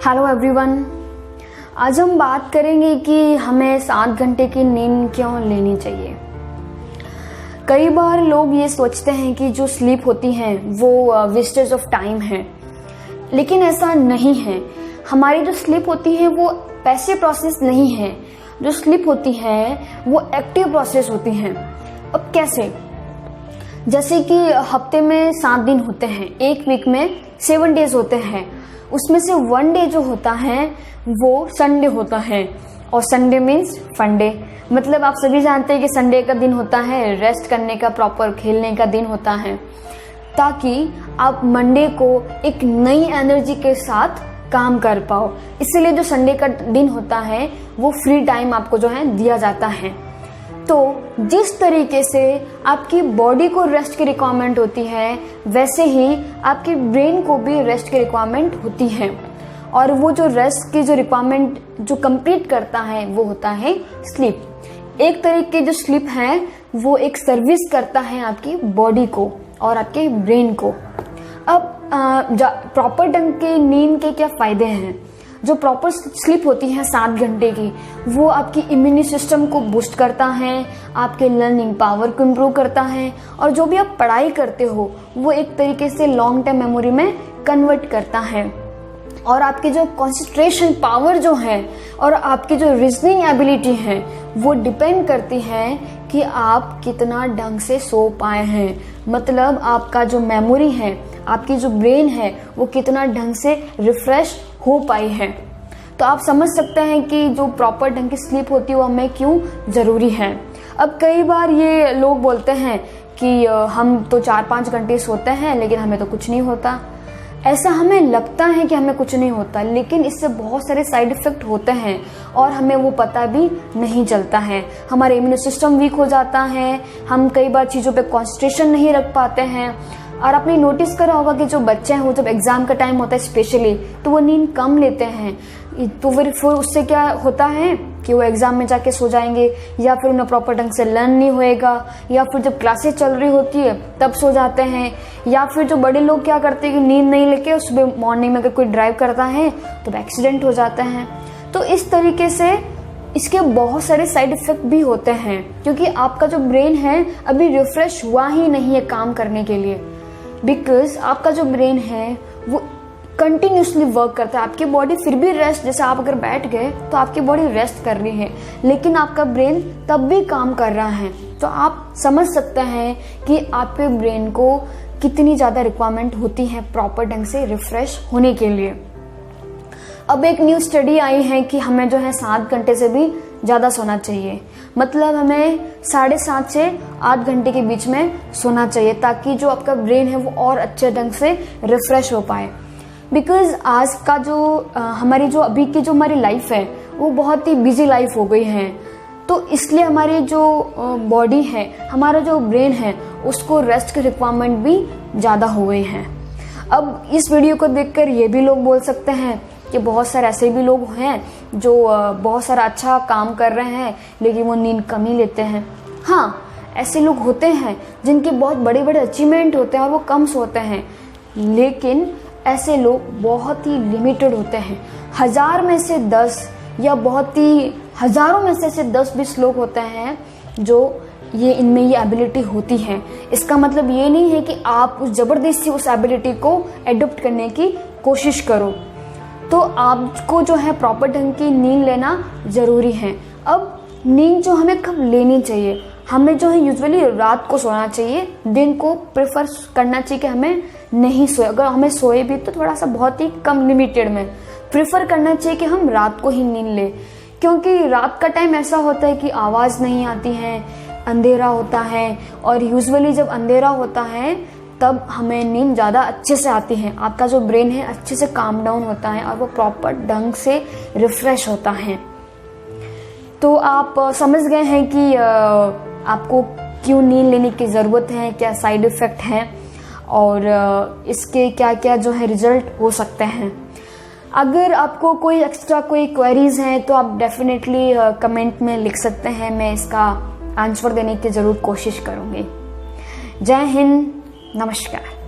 Hello everyone, आज हम बात करेंगे कि हमें 7 घंटे की नींद क्यों लेनी चाहिए। कई बार लोग ये सोचते हैं कि जो स्लीप होती है वो वेस्टेज ऑफ टाइम है, लेकिन ऐसा नहीं है। हमारी जो स्लीप होती है वो पैसिव प्रोसेस नहीं है। जो स्लीप होती है वो एक्टिव प्रोसेस होती है। अब कैसे? जैसे कि हफ्ते में 7 दिन होते हैं, एक वीक में 7 डेज होते हैं, उसमें से 1 डे जो होता है वो संडे होता है। और संडे मीन्स फन डे, मतलब आप सभी जानते हैं कि संडे का दिन होता है रेस्ट करने का, प्रॉपर खेलने का दिन होता है, ताकि आप मंडे को एक नई एनर्जी के साथ काम कर पाओ। इसीलिए जो संडे का दिन होता है वो फ्री टाइम आपको जो है दिया जाता है। तो जिस तरीके से आपकी बॉडी को रेस्ट की रिक्वायरमेंट होती है, वैसे ही आपकी ब्रेन को भी रेस्ट की रिक्वायरमेंट होती है। और वो जो रेस्ट की जो रिक्वायरमेंट जो कंप्लीट करता है वो होता है स्लीप। एक तरीके जो स्लीप है वो एक सर्विस करता है आपकी बॉडी को और आपके ब्रेन को। अब प्रॉपर ढंग के नींद के क्या फायदे हैं? जो प्रॉपर स्लीप होती है 7 घंटे की, वो आपकी इम्यूनी सिस्टम को बूस्ट करता है, आपके लर्निंग पावर को इम्प्रूव करता है, और जो भी आप पढ़ाई करते हो वो एक तरीके से लॉन्ग टर्म मेमोरी में कन्वर्ट करता है। और आपकी जो कंसंट्रेशन पावर जो है और आपकी जो रीजनिंग एबिलिटी है वो डिपेंड करती है कि आप कितना ढंग से सो पाए हैं। मतलब आपका जो मेमोरी है, आपकी जो ब्रेन है, वो कितना ढंग से रिफ्रेश हो पाई है। तो आप समझ सकते हैं कि जो प्रॉपर ढंग की स्लीप होती है वो हमें क्यों ज़रूरी है। अब कई बार ये लोग बोलते हैं कि हम तो 4-5 घंटे सोते हैं लेकिन हमें तो कुछ नहीं होता। ऐसा हमें लगता है कि हमें कुछ नहीं होता, लेकिन इससे बहुत सारे साइड इफ़ेक्ट होते हैं और हमें वो पता भी नहीं चलता है। हमारा इम्यून सिस्टम वीक हो जाता है, हम कई बार चीज़ों पे कंसंट्रेशन नहीं रख पाते हैं। और आपने नोटिस करा होगा कि जो बच्चे हैं वो जब एग्जाम का टाइम होता है स्पेशली, तो वो नींद कम लेते हैं। तो फिर उससे क्या होता है कि वो एग्जाम में जाके सो जाएंगे, या फिर उन्हें प्रॉपर ढंग से लर्न नहीं होएगा, या फिर जब क्लासेस चल रही होती है तब सो जाते हैं। या फिर जो बड़े लोग क्या करते हैं कि नींद नहीं लेके सुबह मॉर्निंग में अगर कोई ड्राइव करता है तो एक्सीडेंट हो जाते हैं। तो इस तरीके से इसके बहुत सारे साइड इफेक्ट भी होते हैं, क्योंकि आपका जो ब्रेन है अभी रिफ्रेश हुआ ही नहीं है काम करने के लिए। बिकॉज आपका जो ब्रेन है वो कंटिन्यूसली वर्क करता है। आपकी बॉडी फिर भी रेस्ट, जैसे आप अगर बैठ गए तो आपकी बॉडी रेस्ट कर रही है, लेकिन आपका ब्रेन तब भी काम कर रहा है। तो आप समझ सकते हैं कि आपके ब्रेन को कितनी ज़्यादा रिक्वायरमेंट होती है प्रॉपर ढंग से रिफ्रेश होने के लिए। अब एक न्यू स्टडी आई है कि हमें जो है 7 घंटे से भी ज़्यादा सोना चाहिए। मतलब हमें 7.5 से 8 घंटे के बीच में सोना चाहिए, ताकि जो आपका ब्रेन है वो और अच्छे ढंग से रिफ्रेश हो पाए। बिकॉज आज का जो हमारी जो अभी की जो हमारी लाइफ है वो बहुत ही बिजी लाइफ हो गई है, तो इसलिए हमारी जो बॉडी है, हमारा जो ब्रेन है, उसको रेस्ट की रिक्वायरमेंट भी ज़्यादा हो गई है। अब इस वीडियो को देखकर ये भी लोग बोल सकते हैं कि बहुत सारे ऐसे भी लोग हैं जो बहुत सारा अच्छा काम कर रहे हैं लेकिन वो नींद कम ही लेते हैं। हाँ, ऐसे लोग होते हैं जिनके बहुत बड़े बड़े अचीवमेंट होते हैं और वो कम सोते हैं, लेकिन ऐसे लोग बहुत ही लिमिटेड होते हैं। 1000 में से 10 या बहुत ही हजारों में से 10-20 लोग होते हैं जो इनमें ये एबिलिटी होती है। इसका मतलब ये नहीं है कि आप जबरदस्ती उस एबिलिटी को एडॉप्ट करने की कोशिश करो। तो आपको जो है प्रॉपर ढंग की नींद लेना ज़रूरी है। अब नींद जो हमें कब लेनी चाहिए? हमें जो है यूजुअली रात को सोना चाहिए, दिन को प्रेफर करना चाहिए कि हमें नहीं सोए। अगर हमें सोए भी तो थोड़ा सा बहुत ही कम लिमिटेड में प्रेफर करना चाहिए कि हम रात को ही नींद लें, क्योंकि रात का टाइम ऐसा होता है कि आवाज़ नहीं आती है, अंधेरा होता है, और यूजुअली जब अंधेरा होता है तब हमें नींद ज़्यादा अच्छे से आती है। आपका जो ब्रेन है अच्छे से काम डाउन होता है और वो प्रॉपर ढंग से रिफ्रेश होता है। तो आप समझ गए हैं कि आपको क्यों नींद लेने की ज़रूरत है, क्या साइड इफ़ेक्ट हैं और इसके क्या क्या जो है रिजल्ट हो सकते हैं। अगर आपको कोई एक्स्ट्रा कोई क्वेरीज हैं तो आप डेफिनेटली कमेंट में लिख सकते हैं, मैं इसका आंसर देने की ज़रूर कोशिश करूँगी। जय हिंद, नमस्कार।